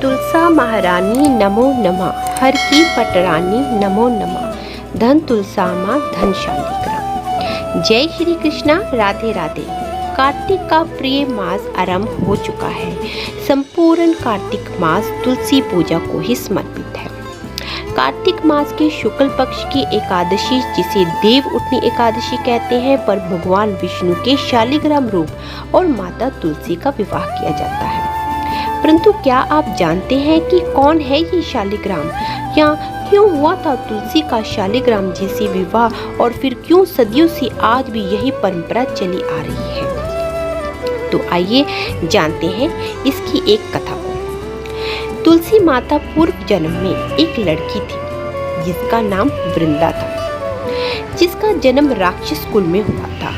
तुलसा महारानी नमो नमः, हर की पटरानी नमो नमः, धन तुलसा माँ धन शालिग्राम। जय श्री कृष्णा, राधे राधे। कार्तिक का प्रिय मास आरंभ हो चुका है। संपूर्ण कार्तिक मास तुलसी पूजा को ही समर्पित है। कार्तिक मास के शुक्ल पक्ष की एकादशी, जिसे देव उठनी एकादशी कहते हैं, पर भगवान विष्णु के शालिग्राम रूप और माता तुलसी का विवाह किया जाता है। परंतु क्या आप जानते हैं कि कौन है ये शालिग्राम, या क्यों हुआ था तुलसी का शालिग्राम जैसे विवाह, और फिर क्यों सदियों से आज भी यही परंपरा चली आ रही है? तो आइए जानते हैं इसकी एक कथा को। तुलसी माता पूर्व जन्म में एक लड़की थी जिसका नाम वृंदा था, जिसका जन्म राक्षस कुल में हुआ था।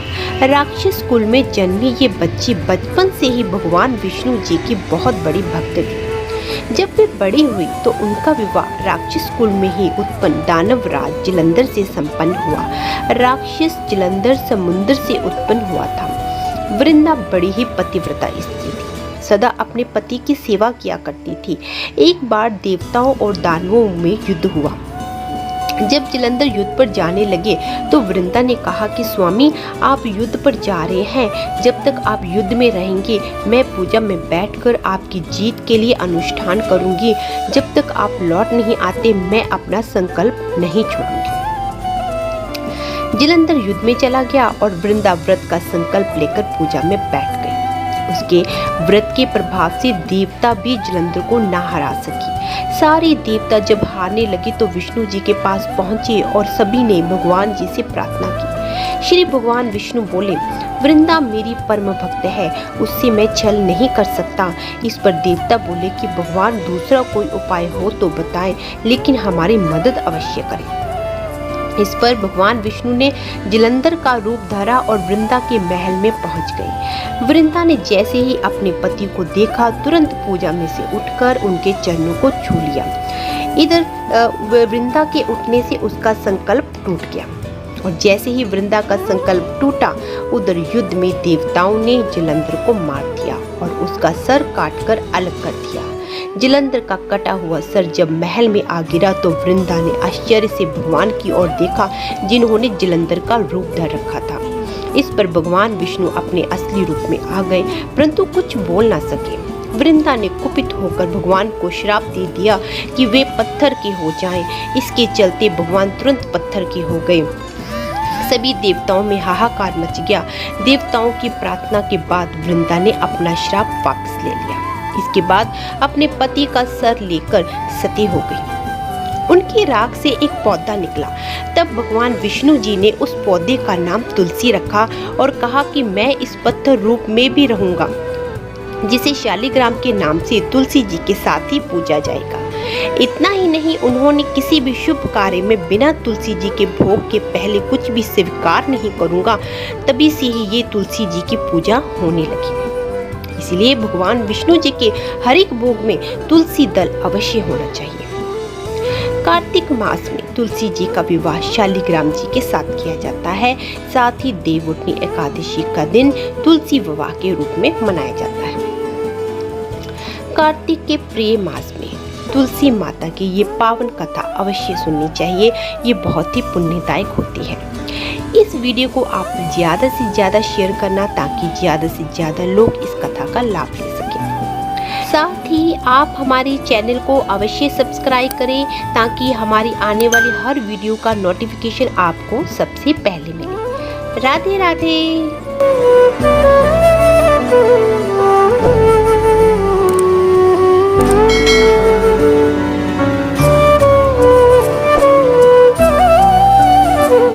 राक्षस कुल में जन्मी ये बच्ची बचपन से ही भगवान विष्णु जी की बहुत बड़ी भक्त थी। जब वे बड़ी हुई तो उनका विवाह राक्षस कुल में ही उत्पन्न दानव राज जलंधर से संपन्न हुआ। राक्षस जलंधर समुद्र से उत्पन्न हुआ था। वृंदा बड़ी ही पतिव्रता स्त्री थी, सदा अपने पति की सेवा किया करती थी। एक बार देवताओं और दानवों में युद्ध हुआ। जब जलंधर युद्ध पर जाने लगे तो वृंदा ने कहा कि स्वामी, आप युद्ध पर जा रहे हैं, जब तक आप युद्ध में रहेंगे मैं पूजा में बैठकर आपकी जीत के लिए अनुष्ठान करूंगी। जब तक आप लौट नहीं आते मैं अपना संकल्प नहीं छोड़ूंगी। जलंधर युद्ध में चला गया और वृंदा व्रत का संकल्प लेकर पूजा में बैठ गई। उसके व्रत के प्रभाव से देवता भी जलंधर को ना हरा सकी। सारे देवता जब हारने लगे तो विष्णु जी के पास पहुंचे और सभी ने भगवान जी से प्रार्थना की। श्री भगवान विष्णु बोले, वृंदा मेरी परम भक्त है, उससे मैं छल नहीं कर सकता। इस पर देवता बोले कि भगवान दूसरा कोई उपाय हो तो बताएं, लेकिन हमारी मदद अवश्य करें। इस पर भगवान विष्णु ने जलंधर का रूप धरा और वृंदा के महल में पहुंच गई। वृंदा ने जैसे ही अपने पति को देखा तुरंत पूजा में से उठकर उनके चरणों को छू लिया। इधर वृंदा के उठने से उसका संकल्प टूट गया, और जैसे ही वृंदा का संकल्प टूटा उधर युद्ध में देवताओं ने जलंधर को मार दिया और उसका सर काटकर अलग कर दिया। जलंधर का कटा हुआ सर जब महल में आ गिरा तो वृंदा ने आश्चर्य से भगवान की ओर देखा, जिन्होंने जलंधर का रूप धर रखा था। इस पर भगवान विष्णु अपने असली रूप में आ गए, परंतु कुछ बोल ना सके। वृंदा ने कुपित होकर भगवान को श्राप दे दिया कि वे पत्थर के हो जाएं। इसके चलते भगवान तुरंत पत्थर के हो गए। सभी देवताओं में हाहाकार मच गया। देवताओं की प्रार्थना के बाद वृंदा ने अपना श्राप वापस ले लिया। इसके बाद अपने पति का सर लेकर सती हो गई। उनकी राख से एक पौधा निकला। तब भगवान विष्णु जी ने उस पौधे का नाम तुलसी रखा और कहा कि मैं इस पत्थर रूप में भी रहूंगा, जिसे शालिग्राम के नाम से तुलसी जी के साथ ही पूजा जाएगा। इतना ही नहीं, उन्होंने किसी भी शुभ कार्य में बिना तुलसी जी के भोग के पहले कुछ भी स्वीकार नहीं करूंगा। तभी से ही ये तुलसी जी की पूजा होने लगी। इसलिए भगवान विष्णु जी के हर एक भोग में तुलसी दल अवश्य होना चाहिए। कार्तिक मास में तुलसी जी का विवाह शालिग्राम जी के साथ किया जाता है। साथ ही देवउठनी एकादशी का दिन तुलसी विवाह के रूप में मनाया जाता है। कार्तिक के प्रिय मास में तुलसी माता की ये पावन कथा अवश्य सुननी चाहिए। ये बहुत ही पुण्यदायक होती है। इस वीडियो को आप ज़्यादा से ज़्यादा शेयर करना, ताकि ज़्यादा से ज़्यादा लोग इस कथा का लाभ ले सकें। साथ ही आप हमारे चैनल को अवश्य सब्सक्राइब करें, ताकि हमारी आने वाली हर वीडियो का नोटिफिकेशन आपको सबसे पहले मिले। राधे राधे।